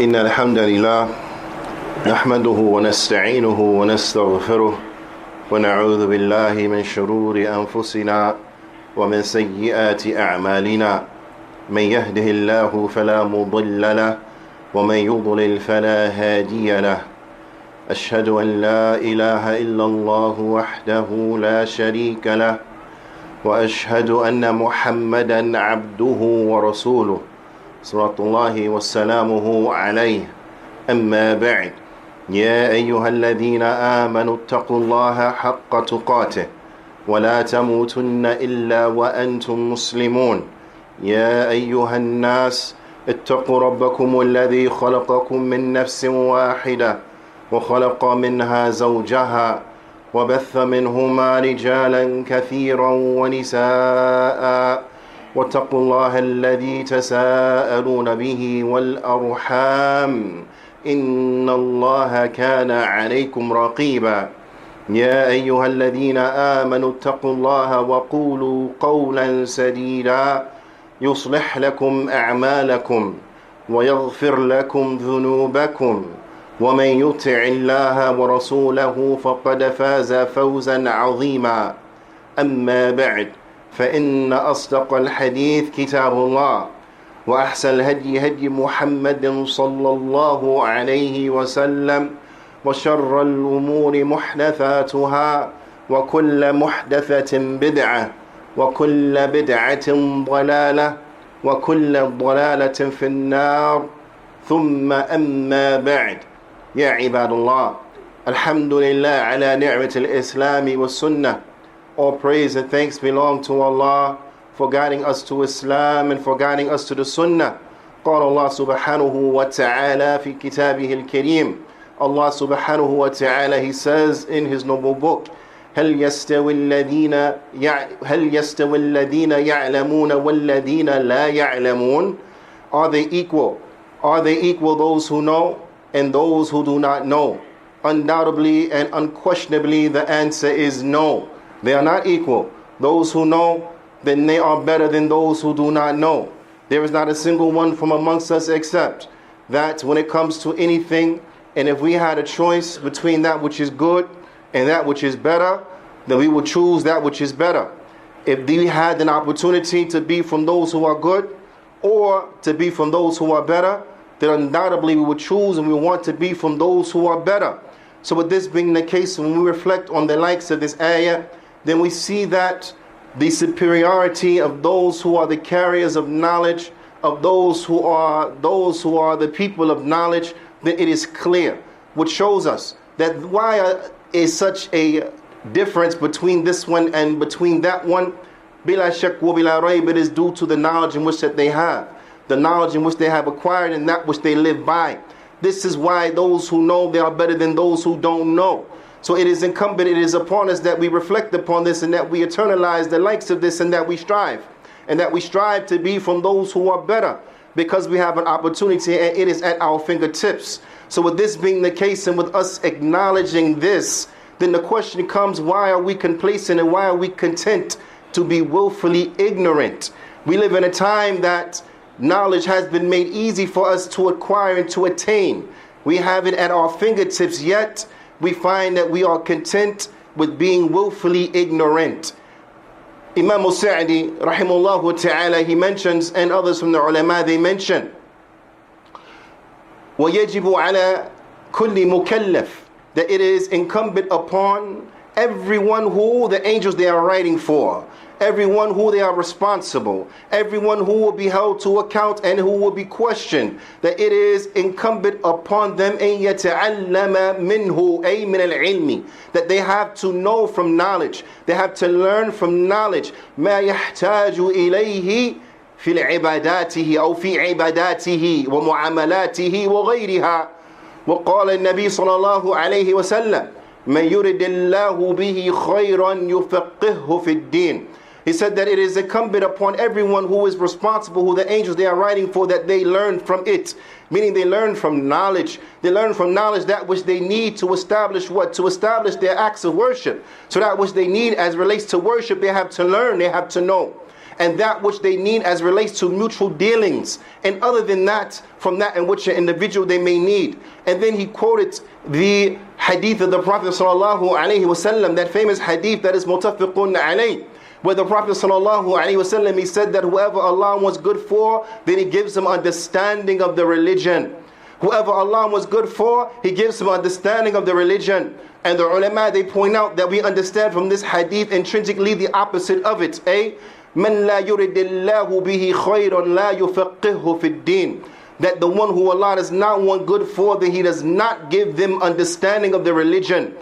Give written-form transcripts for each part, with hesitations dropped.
إن الحمد لله نحمده ونستعينه ونستغفره ونعوذ بالله من شرور أنفسنا ومن سيئات أعمالنا من يهده الله فلا مضل له ومن يضلل فلا هادي له أشهد أن لا إله إلا الله وحده لا شريك له وأشهد أن محمدا عبده ورسوله صلوات الله وسلامه عليه أما بعد يا أيها الذين آمنوا اتقوا الله حق تقاته ولا تموتن إلا وأنتم مسلمون يا أيها الناس اتقوا ربكم الذي خلقكم من نفس واحدة وخلق منها زوجها وبث منهما رجالا كثيرا ونساء واتقوا الله الذي تساءلون به والأرحام إن الله كان عليكم رقيبا يا أيها الذين آمنوا اتقوا الله وقولوا قولا سديدا يصلح لكم أعمالكم ويغفر لكم ذنوبكم ومن يطع الله ورسوله فقد فاز فوزا عظيما أما بعد فإن أصدق الحديث كتاب الله وأحسن الهدي هدي محمد صلى الله عليه وسلم وشر الأمور محدثاتها وكل محدثة بدعة وكل بدعة ضلالة وكل ضلالة في النار ثم أما بعد يا عباد الله الحمد لله على نعمة الإسلام والسنة. All praise and thanks belong to Allah for guiding us to Islam and for guiding us to the Sunnah. قال الله سبحانه وتعالى في كتابه الكريم. Allah subhanahu wa ta'ala, He says in His noble book, هل يستوي الذين يعلمون والذين لا يعلمون? Are they equal? Are they equal, those who know and those who do not know? Undoubtedly and unquestionably the answer is no. They are not equal. Those who know, then they are better than those who do not know. There is not a single one from amongst us except that when it comes to anything, and if we had a choice between that which is good and that which is better, then we would choose that which is better. If we had an opportunity to be from those who are good or to be from those who are better, then undoubtedly we would choose and we want to be from those who are better. So with this being the case, when we reflect on the likes of this ayah, then we see that the superiority of those who are the carriers of knowledge, of those who are the people of knowledge, then it is clear, which shows us that why is such a difference between this one and between that one. Bila shak wa bila rayb, it is due to the knowledge in which that they have, the knowledge in which they have acquired and that which they live by. This is why those who know, they are better than those who don't know. So it is incumbent, it is upon us that we reflect upon this and that we eternalize the likes of this and that we strive. And that we strive to be from those who are better because we have an opportunity and it is at our fingertips. So with this being the case and with us acknowledging this, then the question comes, why are we complacent and why are we content to be willfully ignorant? We live in a time that knowledge has been made easy for us to acquire and to attain. We have it at our fingertips, yet we find that we are content with being willfully ignorant. Imam Sa'di, rahimahullah ta'ala, he mentions, and others from the ulama, they mention, وَيَجِبُ عَلَى كُلِّ مُكَلَّفٍ, that it is incumbent upon everyone who the angels they are writing for, everyone who they are responsible, everyone who will be held to account and who will be questioned, that it is incumbent upon them أن يتعلم منه أي من العلم, that they have to know from knowledge, they have to learn from knowledge ما يحتاج إليه في عباداته أو في عباداته ومعاملاته وغيرها. وقال النبي صلى الله عليه وسلم من يرد الله به خيرا يفقهه في الدين. He said that it is incumbent upon everyone who is responsible, who the angels they are writing for, that they learn from it. Meaning they learn from knowledge. They learn from knowledge that which they need to establish what? To establish their acts of worship. So that which they need as relates to worship, they have to learn, they have to know. and that which they need as relates to mutual dealings, and other than that, from that in which an individual they may need. And then he quoted the hadith of the Prophet ﷺ, that famous hadith that is muttafiqun alayh, where the Prophet ﷺ, he said that whoever Allah wants good for, then he gives him understanding of the religion. Whoever Allah was good for, he gives him understanding of the religion. And the ulama, they point out that we understand from this hadith intrinsically the opposite of it. مَنْ لَا يُرِدِ اللَّهُ بِهِ خَيْرًا لَا يُفَقِّهُ فِي الدِّينِ. That the one who Allah does not want good for, that he does not give them understanding of the religion.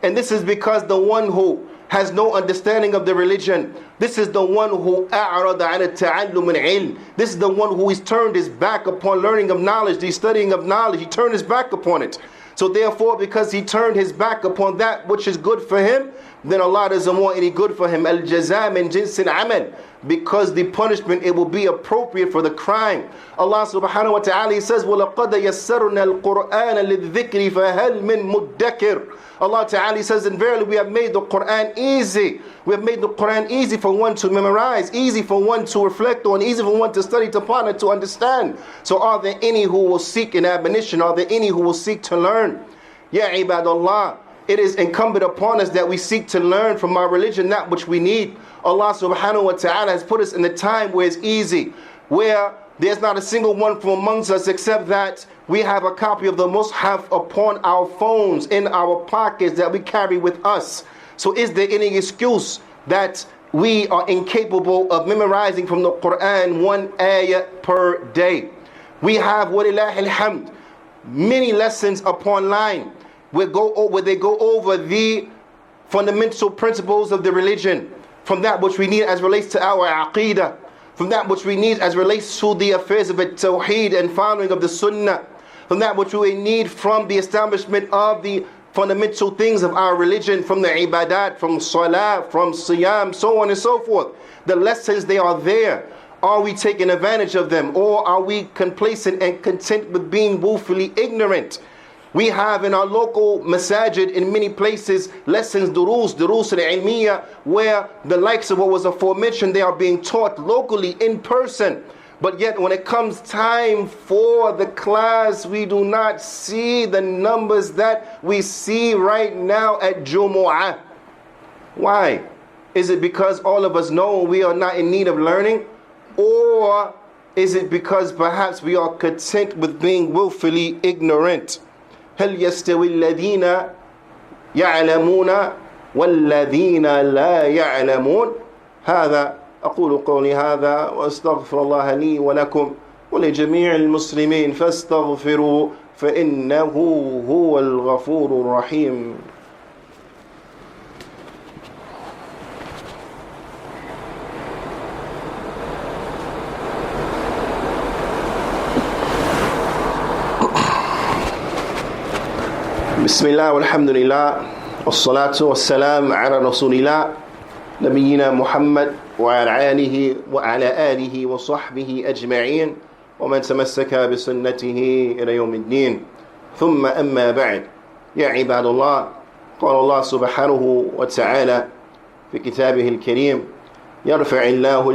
And this is because the one who has no understanding of the religion, this is the one who أَعْرَضَ عَنَ التَّعَلُّمِ الْعِلْمِ. This is the one who has turned his back upon learning of knowledge, the studying of knowledge. He turned his back upon it. So therefore, because he turned his back upon that which is good for him, then Allah doesn't want any good for him. Al-jazaa min jinsil amal. Because the punishment, it will be appropriate for the crime. Allah subhanahu wa ta'ala, he says, وَلَقَدْ يَسَّرْنَا الْقُرْآنَ لِلذِّكْرِ فَهَلْ مِن مُدَّكِرٍ. Allah Ta'ala says, and verily we have made the Quran easy. We have made the Quran easy for one to memorize, easy for one to reflect on, easy for one to study, to ponder, to understand. So are there any who will seek an admonition? Are there any who will seek to learn? Ya ibadallah, it is incumbent upon us that we seek to learn from our religion that which we need. Allah subhanahu wa ta'ala has put us in the time where it's easy, where there's not a single one from amongst us except that we have a copy of the Mus'haf upon our phones, in our pockets that we carry with us. So is there any excuse that we are incapable of memorizing from the Quran one ayah per day? We have, walillahi alhamd, many lessons upon line where they go over the fundamental principles of the religion, from that which we need as relates to our aqeedah, from that which we need as relates to the affairs of tawheed and following of the sunnah, from that which we need from the establishment of the fundamental things of our religion, from the ibadat, from salah, from siyam, so on and so forth. The lessons, they are there. Are we taking advantage of them, or are we complacent and content with being willfully ignorant? We have in our local masajid in many places lessons, durus al-ilmiyah, where the likes of what was aforementioned, they are being taught locally in person. But yet when it comes time for the class, we do not see the numbers that we see right now at Jumu'ah. Why? Is it because all of us know we are not in need of learning? Or is it because perhaps we are content with being willfully ignorant? هل يستوي الذين يعلمون والذين لا يعلمون؟ هذا أقول قولي هذا وأستغفر الله لي ولكم ولجميع المسلمين فاستغفروا فإنه هو الغفور الرحيم. بسم الله والحمد لله والصلاة والسلام على رسول الله نبينا محمد وعلى آله وصحبه أجمعين ومن تمسك بسنته إلى يوم الدين ثم أما بعد. يا عباد الله، قال الله سبحانه وتعالى في كتابه الكريم يرفع الله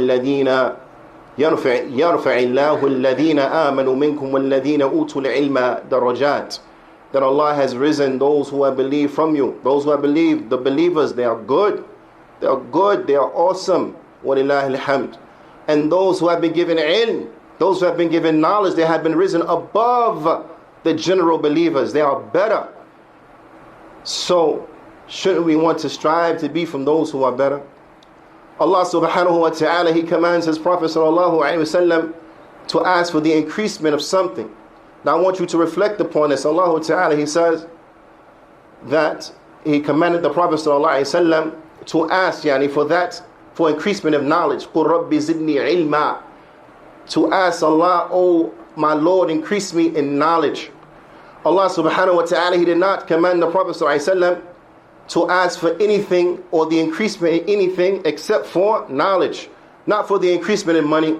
الذين آمنوا منكم والذين أوتوا العلم درجات. That Allah has risen those who have believed from you. Those who have believed, the believers, they are good. They are good, they are awesome. Walillahi alhamd. And those who have been given ilm, those who have been given knowledge, they have been risen above the general believers. They are better. So, shouldn't we want to strive to be from those who are better? Allah subhanahu wa ta'ala, He commands His Prophet sallallahu alayhi wa sallam to ask for the increasement of something. Now I want you to reflect upon this. Allah Ta'ala, He says that He commanded the Prophet ﷺ to ask for increasement of knowledge. قُلْ رَبِّ زِدْنِي عِلْمًا. To ask Allah, oh my Lord, increase me in knowledge. Allah subhanahu wa ta'ala, He did not command the Prophet ﷺ to ask for anything or the increasement in anything except for knowledge. Not for the increasement in money,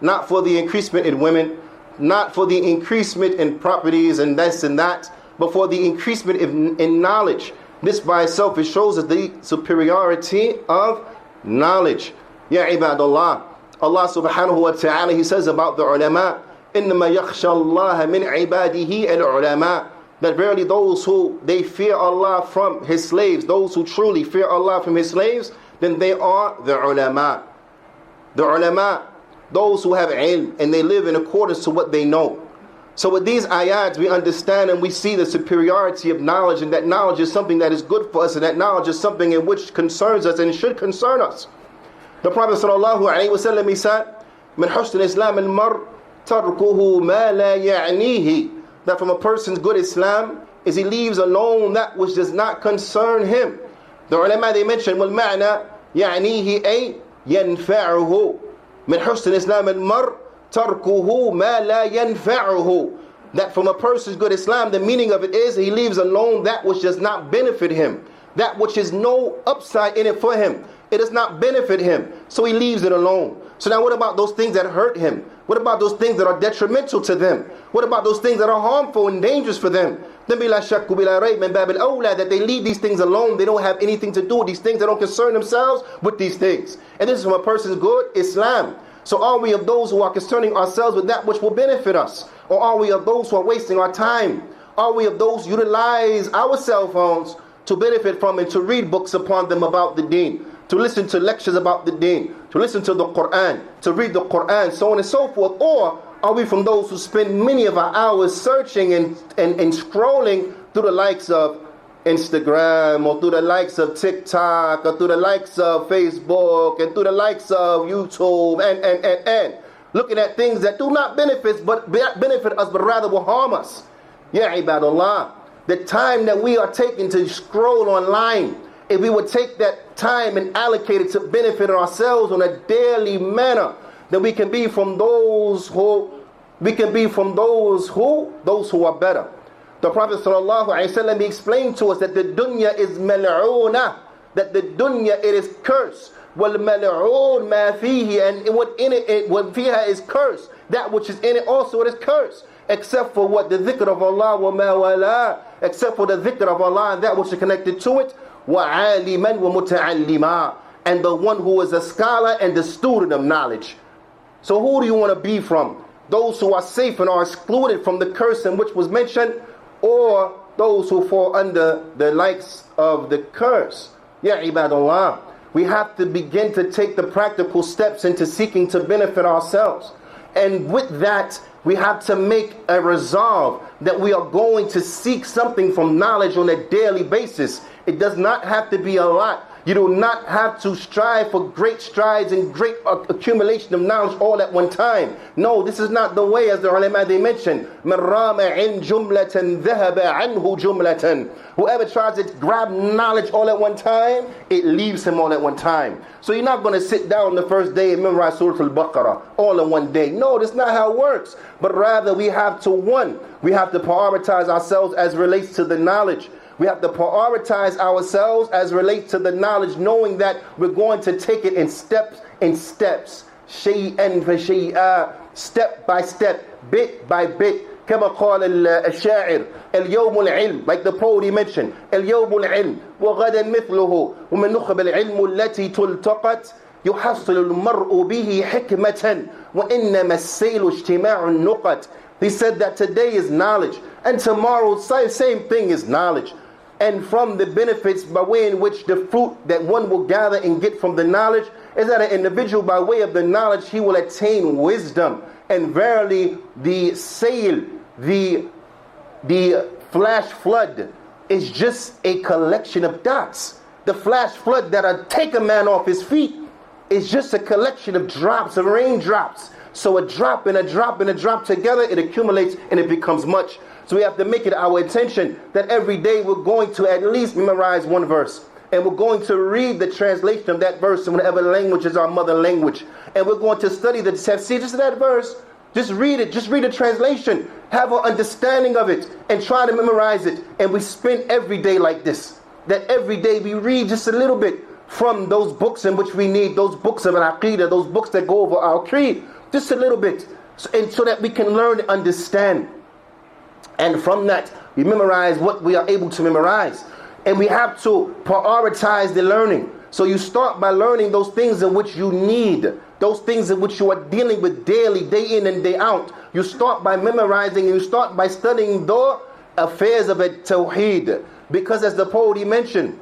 not for the increasement in women, not for the increasement in properties and this and that, but for the increasement in knowledge. This by itself, it shows us the superiority of knowledge. Ya ibadallah, Allah subhanahu wa ta'ala, He says about the ulama, إِنَّمَا يَخْشَى اللَّهَ مِنْ عِبَادِهِ الْعُلَمَاء, that verily those who they fear Allah from His slaves, those who truly fear Allah from His slaves, then they are the ulama. The ulama, those who have ilm and they live in accordance to what they know. So with these ayats, we understand and we see the superiority of knowledge, and that knowledge is something that is good for us, and that knowledge is something in which concerns us and should concern us. The Prophet ﷺ, he said, مِنْ حُسْنِ الْإِسْلَامِ الْمَرْءِ تَرْكُهُ مَا لَا يَعْنِيهِ, that from a person's good Islam is he leaves alone that which does not concern him. The ulama, they mention, وَالْمَعْنَى يَعْنِيهِ أَيْ يَنْفَعُهُ مِنْ حُسْنِ الْإِسْلَامِ الْمَرْءِ تَرْكُهُ مَا لَا يَنْفَعُهُ, that from a person's good Islam, the meaning of it is he leaves alone that which does not benefit him, that which is no upside in it for him. It does not benefit him, so he leaves it alone. So now what about those things that hurt him? What about those things that are detrimental to them? What about those things that are harmful and dangerous for them? Then bila shakku bila rayb min bab al-awla, that they leave these things alone. They don't have anything to do with these things. They don't concern themselves with these things. And this is from a person's good Islam. So are we of those who are concerning ourselves with that which will benefit us? Or are we of those who are wasting our time? Are we of those who utilize our cell phones to benefit from and to read books upon them about the deen, to listen to lectures about the deen, to listen to the Quran, to read the Quran, so on and so forth? Or are we from those who spend many of our hours searching and scrolling through the likes of Instagram, or through the likes of TikTok, or through the likes of Facebook, and through the likes of YouTube, and looking at things that do not benefit us, but rather will harm us? Ya ibadallah, the time that we are taking to scroll online, if we would take that time and allocate it to benefit ourselves on a daily manner, then we can be from those who are better. The Prophet ﷺ explained to us that the dunya is mal'una, that the dunya, it is cursed. Wal mal'un ma fihi, and what in it, what fiha is cursed. That which is in it also, it is cursed. Except for what? The dhikr of Allah, wa ma wala, except for the dhikr of Allah and that which is connected to it. Wa aliman wa muta'allima, and the one who is a scholar and the student of knowledge. So who do you want to be from? Those who are safe and are excluded from the curse in which was mentioned, or those who fall under the likes of the curse? Ya ibadallah, we have to begin to take the practical steps into seeking to benefit ourselves. And with that, we have to make a resolve that we are going to seek something from knowledge on a daily basis. It does not have to be a lot. You do not have to strive for great strides and great accumulation of knowledge all at one time. No, this is not the way, as the ulama, they mentioned. مَنْ رَامَ عِنْ جُمْلَةً ذَهَبَ عَنْهُ جُمْلَةً. Whoever tries to grab knowledge all at one time, it leaves him all at one time. So you're not going to sit down the first day and memorize Surah Al-Baqarah all in one day. No, that's not how it works. But rather we have to prioritize ourselves as relates to the knowledge. We have to prioritize ourselves as relates to the knowledge, knowing that we're going to take it in steps, shay'an fa shay'a, step by step, bit by bit. كما قال الشاعر اليوم العلم, like the poet he mentioned, اليوم العلم وغدا مثله ومن نخب العلم التي تلتقت يحصل المرء به حكمة وإنما السيل اجتماع النقط. He said that today is knowledge, and tomorrow same thing is knowledge. And from the benefits by way in which the fruit that one will gather and get from the knowledge is that an individual, by way of the knowledge, he will attain wisdom. And verily the sail, the flash flood is just a collection of dots. The flash flood that'll take a man off his feet is just a collection of drops, of raindrops. So a drop and a drop and a drop together, it accumulates and it becomes much. So we have to make it our intention that every day we're going to at least memorize one verse. And we're going to read the translation of that verse in whatever language is our mother language. And we're going to study the tafsir, just that verse. Just read it. Just read the translation. Have an understanding of it and try to memorize it. And we spend every day like this. That every day we read just a little bit from those books in which we need, those books of al-aqidah, those books that go over our creed. Just a little bit. So that we can learn and understand. And from that, we memorize what we are able to memorize. And we have to prioritize the learning. So you start by learning those things in which you need. those things in which you are dealing with daily, day in and day out. You start by memorizing, and you start by studying the affairs of Tawheed. Because as the poet he mentioned,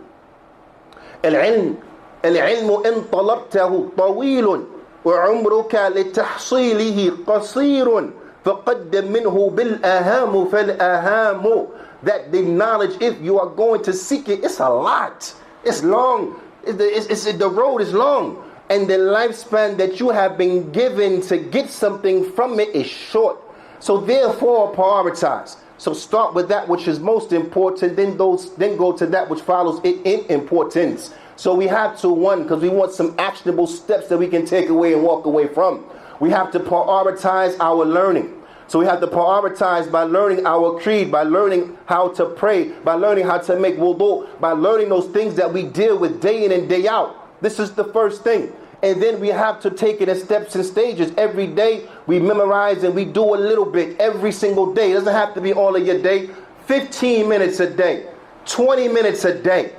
العلم إن طلبته طويل وعمرك لتحصيله قصير فقدم منه بالأهام فالأهام. That the knowledge, if you are going to seek it, it's a lot. It's long. The road is long. And the lifespan that you have been given to get something from it is short. So therefore prioritize. So start with that which is most important, then go to that which follows it in importance. So we have to, one, because we want some actionable steps that we can take away and walk away from. We have to prioritize our learning. So we have to prioritize by learning our creed, by learning how to pray, by learning how to make wudu, by learning those things that we deal with day in and day out. This is the first thing. And then we have to take it in steps and stages. Every day we memorize and we do a little bit every single day. It doesn't have to be all of your day. 15 minutes a day, 20 minutes a day.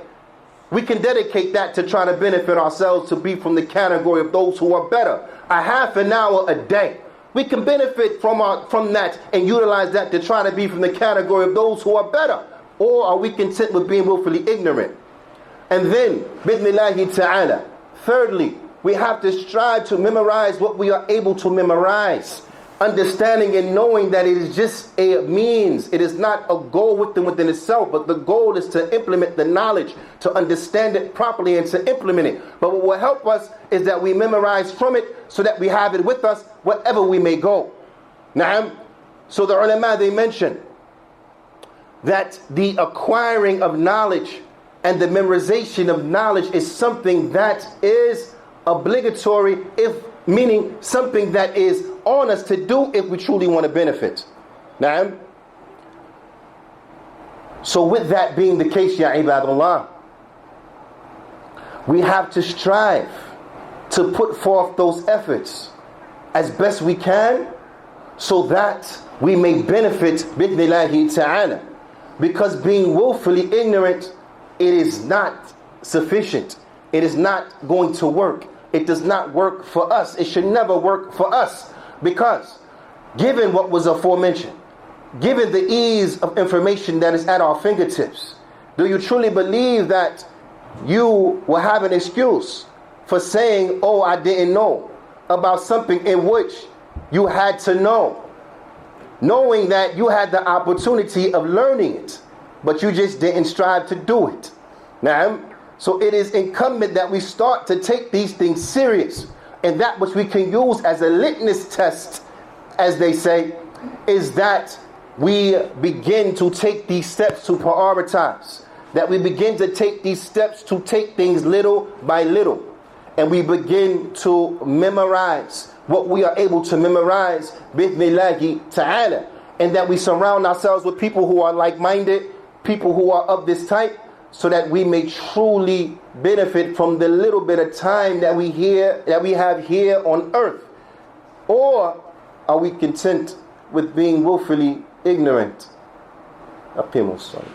We can dedicate that to trying to benefit ourselves to be from the category of those who are better. A half an hour a day. We can benefit from that and utilize that to try to be from the category of those who are better. Or are we content with being willfully ignorant? And then, bidnillahi ta'ala, thirdly, we have to strive to memorize what we are able to memorize. Understanding and knowing that it is just a means. It is not a goal within itself, but the goal is to implement the knowledge, to understand it properly and to implement it. But what will help us is that we memorize from it so that we have it with us wherever we may go. Na'am. So the ulama, they mention that the acquiring of knowledge and the memorization of knowledge is something that is obligatory, meaning something that is on us to do if we truly want to benefit. Now, so with that being the case, ya ibadallah, we have to strive to put forth those efforts as best we can so that we may benefit bidnillahi ta'ala. Because being willfully ignorant, it is not sufficient. It is not going to work. It does not work for us. It should never work for us. Because given what was aforementioned, given the ease of information that is at our fingertips, do you truly believe that you will have an excuse for saying, oh, I didn't know about something in which you had to know, knowing that you had the opportunity of learning it, but you just didn't strive to do it? Now, so it is incumbent that we start to take these things serious. And that which we can use as a litmus test, as they say, is that we begin to take these steps to prioritize. That we begin to take these steps to take things little by little. And we begin to memorize what we are able to memorize, bidnillahi ta'ala. And that we surround ourselves with people who are like-minded, people who are of this type, so that we may truly benefit from the little bit of time that we have here on earth. Or are we content with being willfully ignorant? Aqimus salat.